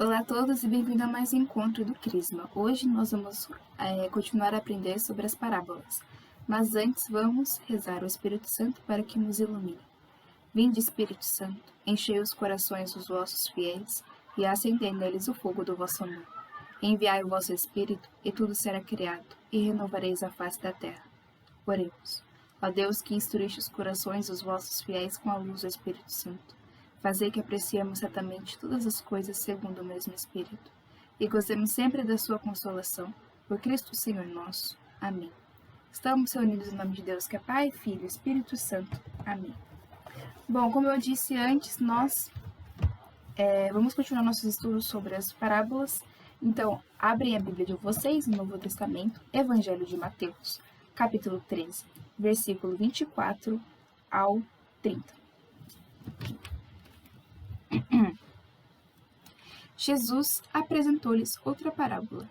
Olá a todos e bem-vindo a mais um encontro do Crisma. Hoje nós vamos continuar a aprender sobre as parábolas, mas antes vamos rezar ao Espírito Santo para que nos ilumine. Vinde, Espírito Santo, enchei os corações dos vossos fiéis e acendei neles o fogo do vosso amor. Enviai o vosso Espírito e tudo será criado e renovareis a face da terra. Oremos. Ó Deus, que instruíste os corações dos vossos fiéis com a luz do Espírito Santo, fazei que apreciemos certamente todas as coisas segundo o mesmo Espírito, e gozemos sempre da sua consolação, por Cristo Senhor nosso. Amém. Estamos reunidos em nome de Deus, que é Pai, Filho e Espírito Santo. Amém. Bom, como eu disse antes, nós vamos continuar nossos estudos sobre as parábolas. Então, abrem a Bíblia de vocês no Novo Testamento, Evangelho de Mateus, capítulo 13, versículo 24 ao 30. Jesus apresentou-lhes outra parábola.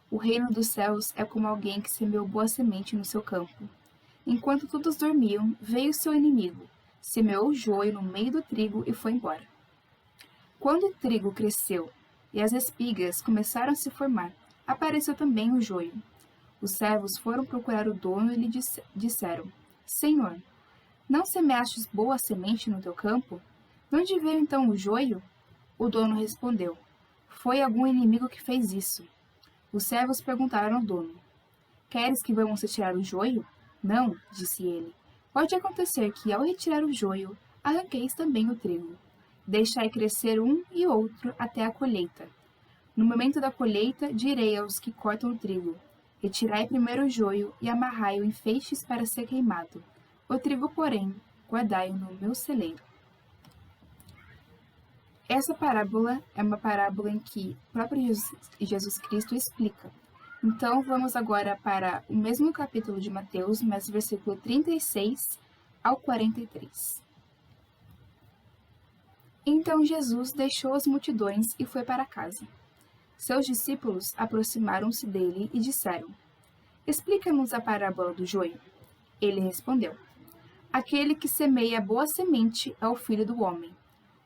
O reino dos céus é como alguém que semeou boa semente no seu campo. Enquanto todos dormiam, veio seu inimigo, semeou o joio no meio do trigo e foi embora. Quando o trigo cresceu e as espigas começaram a se formar, apareceu também o joio. Os servos foram procurar o dono e lhe disseram: Senhor, não semeastes boa semente no teu campo? De onde veio então o joio? O dono respondeu: Foi algum inimigo que fez isso. Os servos perguntaram ao dono: Queres que vamos retirar o joio? Não, disse ele. Pode acontecer que, ao retirar o joio, arranqueis também o trigo. Deixai crescer um e outro até a colheita. No momento da colheita, direi aos que cortam o trigo: Retirai primeiro o joio e amarrai-o em feixes para ser queimado. O trigo, porém, guardai-o no meu celeiro. Essa parábola é uma parábola em que o próprio Jesus Cristo explica. Então, vamos agora para o mesmo capítulo de Mateus, mas versículo 36 ao 43. Então Jesus deixou as multidões e foi para casa. Seus discípulos aproximaram-se dele e disseram: Explica-nos a parábola do joio. Ele respondeu: Aquele que semeia a boa semente é o Filho do Homem.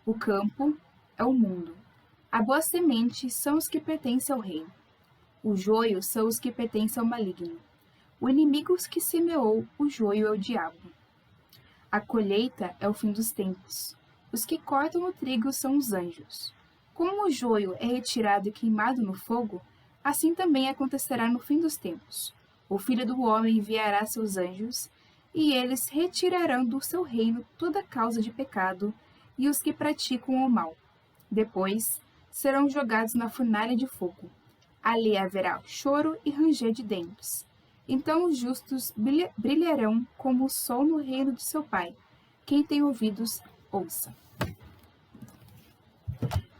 O campo é o mundo. A boa semente são os que pertencem ao reino. O joio são os que pertencem ao maligno. O inimigo que semeou o joio é o diabo. A colheita é o fim dos tempos. Os que cortam o trigo são os anjos. Como o joio é retirado e queimado no fogo, assim também acontecerá no fim dos tempos. O Filho do Homem enviará seus anjos, e eles retirarão do seu reino toda causa de pecado e os que praticam o mal. Depois serão jogados na fornalha de fogo. Ali haverá choro e ranger de dentes. Então os justos brilharão como o sol no reino de seu Pai. Quem tem ouvidos, ouça.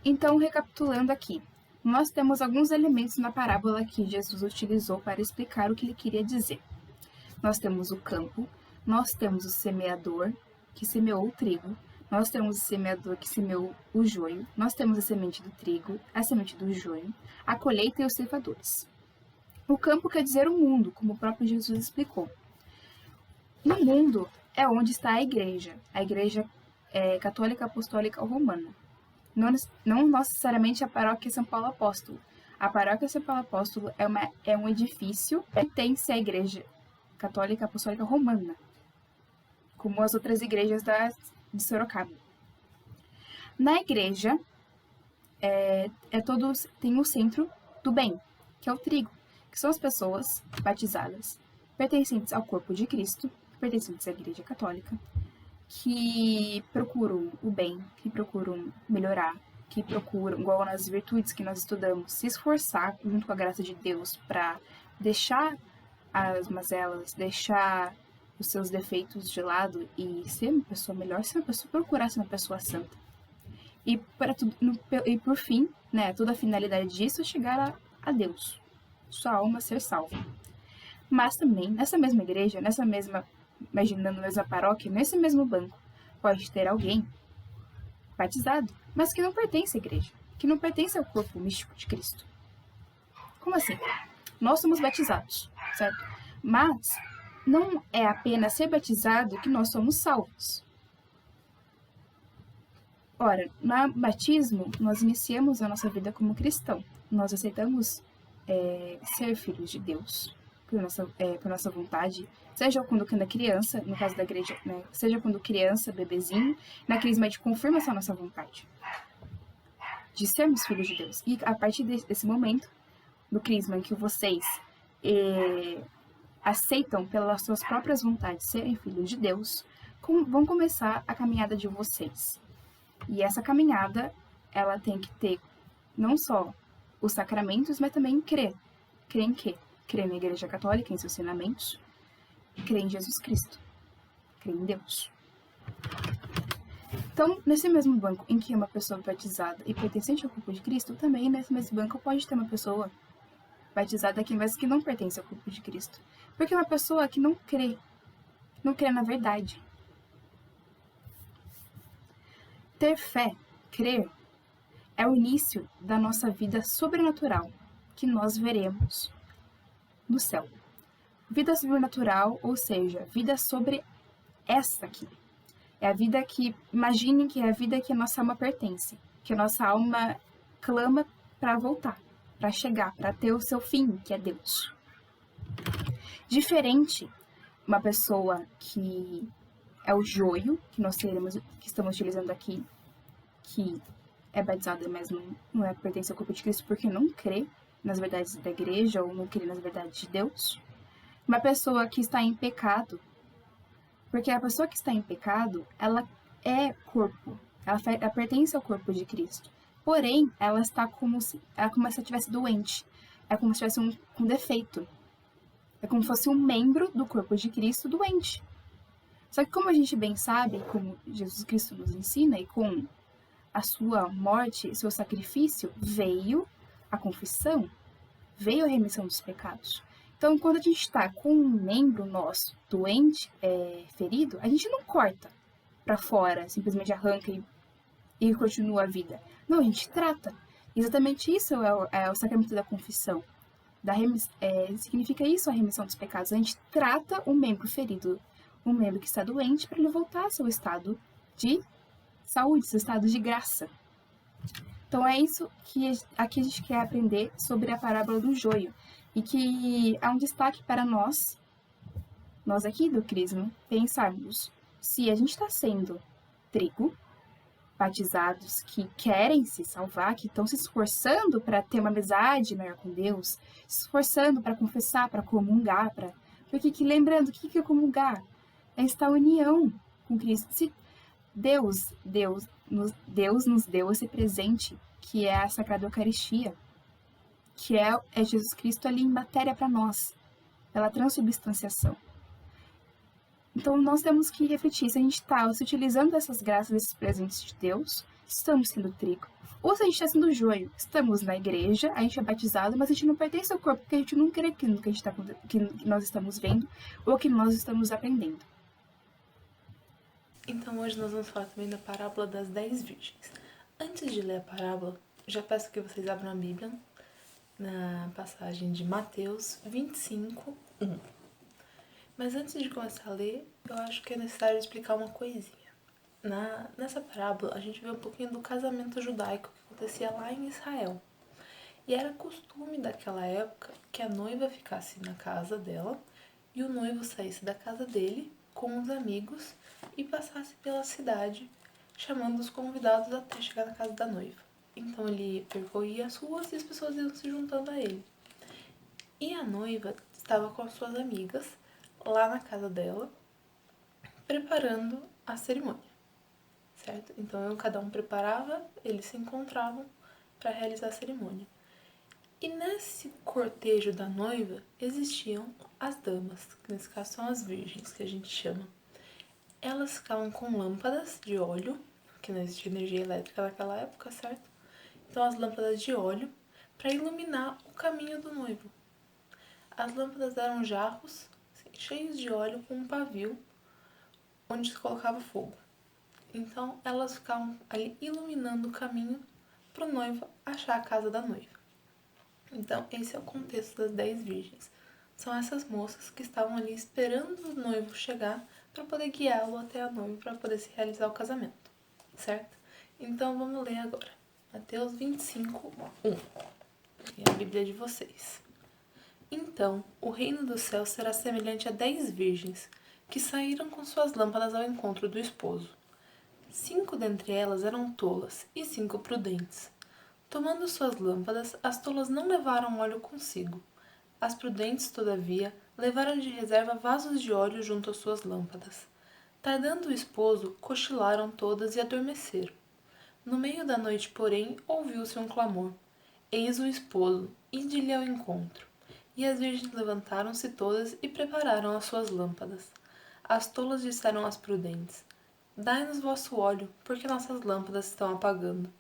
Então, recapitulando aqui, nós temos alguns elementos na parábola que Jesus utilizou para explicar o que ele queria dizer. Nós temos o campo, nós temos o semeador, que semeou o trigo, nós temos o semeador que semeou o joio, nós temos a semente do trigo, a semente do joio, a colheita e os ceifadores. O campo quer dizer o mundo, como o próprio Jesus explicou. No mundo é onde está a igreja católica apostólica romana. Não necessariamente a paróquia São Paulo Apóstolo. A paróquia São Paulo Apóstolo é um edifício que pertence à igreja católica apostólica romana, como as outras igrejas de Sorocaba. Na igreja, tem o centro do bem, que é o trigo, que são as pessoas batizadas, pertencentes ao corpo de Cristo, pertencentes à igreja católica, que procuram o bem, que procuram melhorar, que procuram, igual nas virtudes que nós estudamos, se esforçar junto com a graça de Deus para deixar as mazelas, deixar os seus defeitos de lado e ser uma pessoa melhor, procurar ser uma pessoa santa. E por fim, toda a finalidade disso é chegar a Deus, sua alma ser salva. Mas também, nessa mesma igreja, imaginando a mesma paróquia, nesse mesmo banco, pode ter alguém batizado, mas que não pertence à igreja, que não pertence ao corpo místico de Cristo. Como assim? Nós somos batizados, certo? Mas não é apenas ser batizado que nós somos salvos. Ora, no batismo, nós iniciamos a nossa vida como cristão. Nós aceitamos ser filhos de Deus por nossa vontade, seja quando criança, no caso da igreja, né? Seja quando criança, bebezinho, na crisma de confirma essa nossa vontade de sermos filhos de Deus. E a partir desse momento, do crisma em que vocês aceitam pelas suas próprias vontades serem filhos de Deus, vão começar a caminhada de vocês. E essa caminhada, ela tem que ter não só os sacramentos, mas também crer. Crer em quê? Crer na Igreja Católica, em seus ensinamentos. Crer em Jesus Cristo. Crer em Deus. Então, nesse mesmo banco em que é uma pessoa batizada e pertencente ao corpo de Cristo, também nesse mesmo banco pode ter uma pessoa batizada aqui, mas que não pertence ao corpo de Cristo. Porque é uma pessoa que não crê na verdade. Ter fé, crer, é o início da nossa vida sobrenatural, que nós veremos no céu. Vida sobrenatural, ou seja, vida sobre essa aqui. É a vida que, imaginem que é a vida que a nossa alma pertence, que a nossa alma clama para voltar, para chegar, para ter o seu fim, que é Deus. Diferente, uma pessoa que é o joio, que estamos utilizando aqui, que é batizada, mas não pertence ao corpo de Cristo porque não crê nas verdades da igreja ou não crê nas verdades de Deus. Uma pessoa que está em pecado, porque a pessoa que está em pecado, ela é corpo, ela pertence ao corpo de Cristo. Porém, ela está como se ela estivesse doente, é como se tivesse um defeito. É como se fosse um membro do corpo de Cristo doente. Só que como a gente bem sabe, como Jesus Cristo nos ensina, e com a sua morte, seu sacrifício, veio a confissão, veio a remissão dos pecados. Então, quando a gente está com um membro nosso doente, ferido, a gente não corta para fora, simplesmente arranca e continua a vida. Não, a gente trata. Exatamente isso é o sacramento da confissão. Significa isso a remissão dos pecados. A gente trata o membro ferido, um membro que está doente, para ele voltar ao seu estado de saúde, seu estado de graça. Então é isso que aqui a gente quer aprender sobre a parábola do joio. E que há um destaque para nós aqui do Crisma, pensarmos se a gente está sendo trigo, batizados que querem se salvar, que estão se esforçando para ter uma amizade maior com Deus, se esforçando para confessar, para comungar, porque lembrando, o que é comungar? É esta união com Cristo. Se Deus nos deu esse presente, que é a Sagrada Eucaristia, que é Jesus Cristo ali em matéria para nós, pela transubstanciação. Então, nós temos que refletir se a gente está se utilizando dessas graças, desses presentes de Deus, estamos sendo trigo. Ou se a gente está sendo joio, estamos na igreja, a gente é batizado, mas a gente não pertence ao corpo, porque a gente não crê que nós estamos vendo ou que nós estamos aprendendo. Então, hoje nós vamos falar também da parábola das 10 virgens. Antes de ler a parábola, já peço que vocês abram a Bíblia na passagem de Mateus 25, 1. Mas antes de começar a ler, eu acho que é necessário explicar uma coisinha. Nessa parábola, a gente vê um pouquinho do casamento judaico que acontecia lá em Israel. E era costume daquela época que a noiva ficasse na casa dela e o noivo saísse da casa dele com os amigos e passasse pela cidade, chamando os convidados até chegar na casa da noiva. Então ele percorria as ruas e as pessoas iam se juntando a ele. E a noiva estava com as suas amigas lá na casa dela, preparando a cerimônia, certo? Então cada um preparava, eles se encontravam para realizar a cerimônia. E nesse cortejo da noiva existiam as damas, que nesse caso são as virgens, que a gente chama. Elas ficavam com lâmpadas de óleo, que não existia energia elétrica naquela época, certo? Então as lâmpadas de óleo para iluminar o caminho do noivo. As lâmpadas eram jarros cheios de óleo com um pavio onde se colocava fogo. Então elas ficavam ali iluminando o caminho para o noivo achar a casa da noiva. Então esse é o contexto das 10 virgens. São essas moças que estavam ali esperando o noivo chegar para poder guiá-lo até a noiva para poder se realizar o casamento, certo? Então vamos ler agora. Mateus 25, 1. É a Bíblia de vocês. Então, o reino do céu será semelhante a 10 virgens, que saíram com suas lâmpadas ao encontro do esposo. 5 dentre elas eram tolas e 5 prudentes. Tomando suas lâmpadas, as tolas não levaram óleo consigo. As prudentes, todavia, levaram de reserva vasos de óleo junto às suas lâmpadas. Tardando o esposo, cochilaram todas e adormeceram. No meio da noite, porém, ouviu-se um clamor. Eis o esposo, ide-lhe ao encontro. E as virgens levantaram-se todas e prepararam as suas lâmpadas. As tolas disseram às prudentes: Dai-nos vosso óleo, porque nossas lâmpadas estão apagando.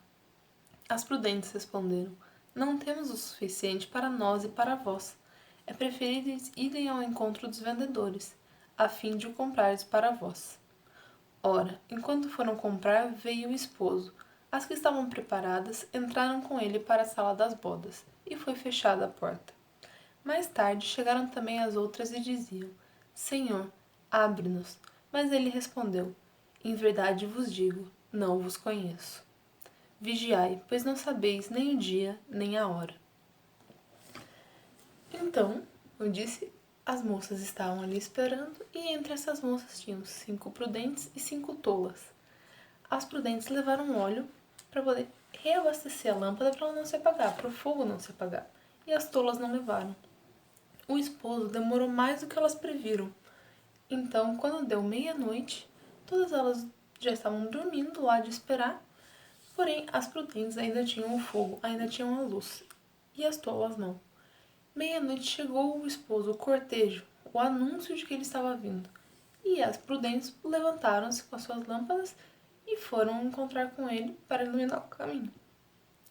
As prudentes responderam: Não temos o suficiente para nós e para vós. É preferível irem ao encontro dos vendedores, a fim de o comprardes para vós. Ora, enquanto foram comprar, veio o esposo. As que estavam preparadas entraram com ele para a sala das bodas, e foi fechada a porta. Mais tarde chegaram também as outras e diziam: Senhor, abre-nos. Mas ele respondeu: Em verdade vos digo, não vos conheço. Vigiai, pois não sabeis nem o dia, nem a hora. Então, eu disse, as moças estavam ali esperando, e entre essas moças tinham 5 prudentes e 5 tolas. As prudentes levaram óleo para poder reabastecer a lâmpada para ela não se apagar, para o fogo não se apagar. E as tolas não levaram. O esposo demorou mais do que elas previram. Então, quando deu meia-noite, todas elas já estavam dormindo lá de esperar, porém as prudentes ainda tinham o fogo, ainda tinham a luz, e as tolas não. Meia-noite chegou o esposo, o cortejo, o anúncio de que ele estava vindo, e as prudentes levantaram-se com as suas lâmpadas e foram encontrar com ele para iluminar o caminho.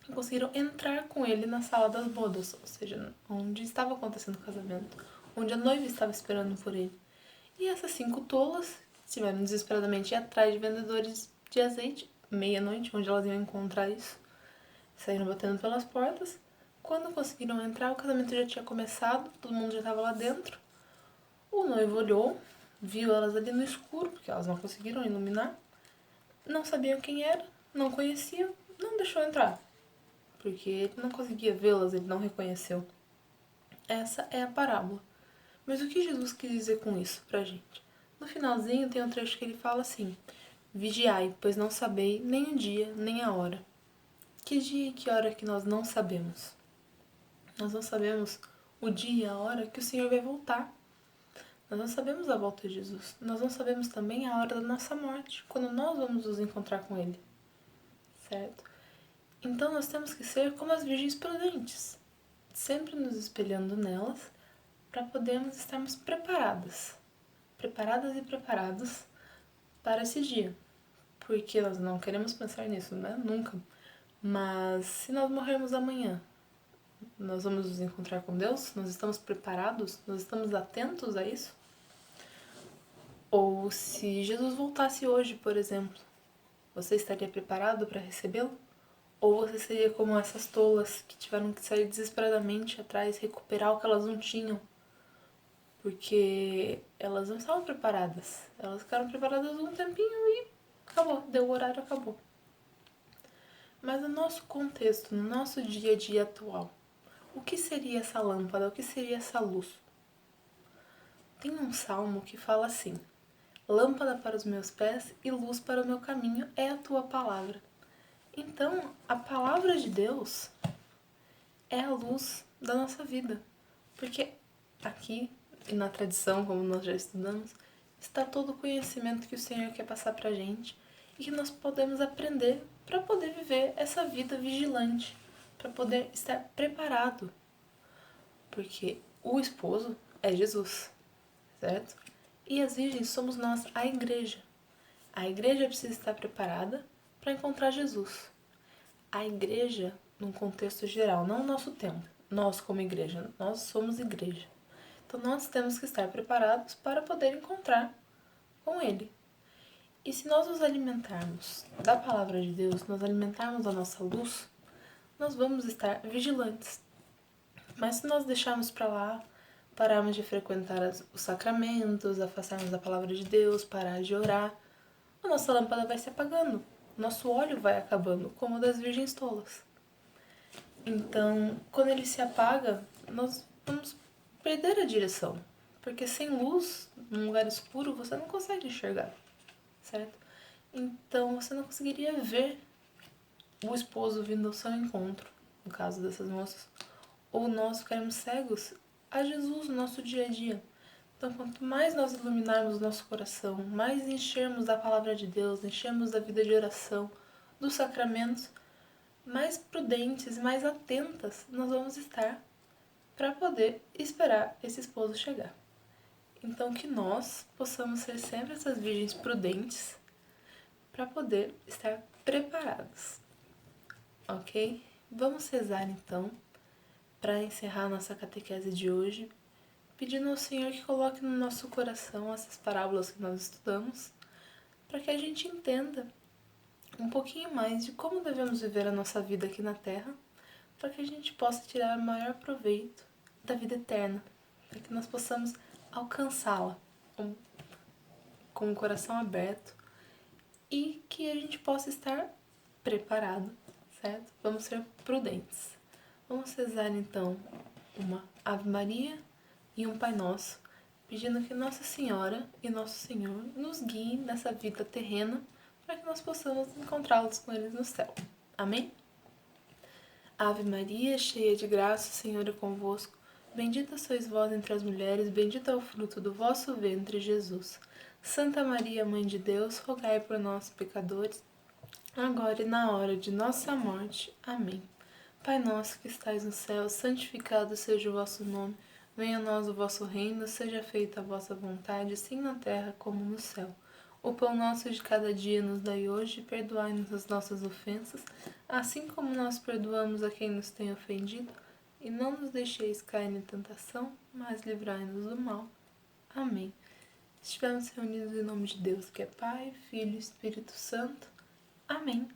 E conseguiram entrar com ele na sala das bodas, ou seja, onde estava acontecendo o casamento, onde a noiva estava esperando por ele. E essas 5 tolas estiveram desesperadamente atrás de vendedores de azeite, meia-noite, onde elas iam encontrar isso. Saíram batendo pelas portas. Quando conseguiram entrar, o casamento já tinha começado, todo mundo já estava lá dentro. O noivo olhou, viu elas ali no escuro, porque elas não conseguiram iluminar. Não sabiam quem era, não conheciam, não deixou entrar. Porque ele não conseguia vê-las, ele não reconheceu. Essa é a parábola. Mas o que Jesus quis dizer com isso pra gente? No finalzinho tem um trecho que ele fala assim: Vigiai, pois não sabeis nem o dia, nem a hora. Que dia e que hora que nós não sabemos? Nós não sabemos o dia e a hora que o Senhor vai voltar. Nós não sabemos a volta de Jesus. Nós não sabemos também a hora da nossa morte, quando nós vamos nos encontrar com Ele. Certo? Então nós temos que ser como as virgens prudentes, sempre nos espelhando nelas, para podermos estarmos preparadas e preparados para esse dia. Porque nós não queremos pensar nisso, né? Nunca. Mas se nós morrermos amanhã, nós vamos nos encontrar com Deus? Nós estamos preparados? Nós estamos atentos a isso? Ou se Jesus voltasse hoje, por exemplo, você estaria preparado para recebê-lo? Ou você seria como essas tolas que tiveram que sair desesperadamente atrás, recuperar o que elas não tinham? Porque elas não estavam preparadas. Elas ficaram preparadas um tempinho e acabou. Deu o horário, acabou. Mas no nosso contexto, no nosso dia a dia atual, o que seria essa lâmpada? O que seria essa luz? Tem um salmo que fala assim: Lâmpada para os meus pés e luz para o meu caminho é a tua palavra. Então, a palavra de Deus é a luz da nossa vida. Porque aqui, e na tradição, como nós já estudamos, está todo o conhecimento que o Senhor quer passar pra gente e que nós podemos aprender para poder viver essa vida vigilante, para poder estar preparado. Porque o esposo é Jesus, certo? E as virgens somos nós, a igreja. A igreja precisa estar preparada para encontrar Jesus. A igreja, num contexto geral, não o nosso tempo. Nós, como igreja, nós somos igreja. Então, nós temos que estar preparados para poder encontrar com Ele. E se nós nos alimentarmos da palavra de Deus, nos alimentarmos da nossa luz, nós vamos estar vigilantes. Mas se nós deixarmos para lá, pararmos de frequentar os sacramentos, afastarmos da palavra de Deus, parar de orar, a nossa lâmpada vai se apagando. nosso óleo vai acabando, como o das virgens tolas. Então, quando ele se apaga, nós vamos perder a direção. Porque sem luz, num lugar escuro, você não consegue enxergar, certo? Então, você não conseguiria ver o esposo vindo ao seu encontro, no caso dessas moças. Ou nós ficarmos cegos a Jesus no nosso dia a dia. Então, quanto mais nós iluminarmos o nosso coração, mais enchermos da palavra de Deus, enchermos da vida de oração, dos sacramentos, mais prudentes, mais atentas nós vamos estar para poder esperar esse esposo chegar. Então, que nós possamos ser sempre essas virgens prudentes para poder estar preparados, ok? Vamos rezar então para encerrar nossa catequese de hoje, pedindo ao Senhor que coloque no nosso coração essas parábolas que nós estudamos, para que a gente entenda um pouquinho mais de como devemos viver a nossa vida aqui na Terra, para que a gente possa tirar o maior proveito da vida eterna, para que nós possamos alcançá-la com o coração aberto e que a gente possa estar preparado, certo? Vamos ser prudentes. Vamos rezar então uma Ave Maria e um Pai Nosso, pedindo que Nossa Senhora e Nosso Senhor nos guiem nessa vida terrena para que nós possamos encontrá-los com eles no céu. Amém? Ave Maria, cheia de graça, o Senhor é convosco. Bendita sois vós entre as mulheres, bendito é o fruto do vosso ventre, Jesus. Santa Maria, Mãe de Deus, rogai por nós, pecadores, agora e na hora de nossa morte. Amém. Pai nosso que estais no céu, santificado seja o vosso nome. Venha a nós o vosso reino, seja feita a vossa vontade, assim na terra como no céu. O pão nosso de cada dia nos dai hoje, perdoai-nos as nossas ofensas, assim como nós perdoamos a quem nos tem ofendido, e não nos deixeis cair em tentação, mas livrai-nos do mal. Amém. Estivemos reunidos em nome de Deus, que é Pai, Filho e Espírito Santo. Amém.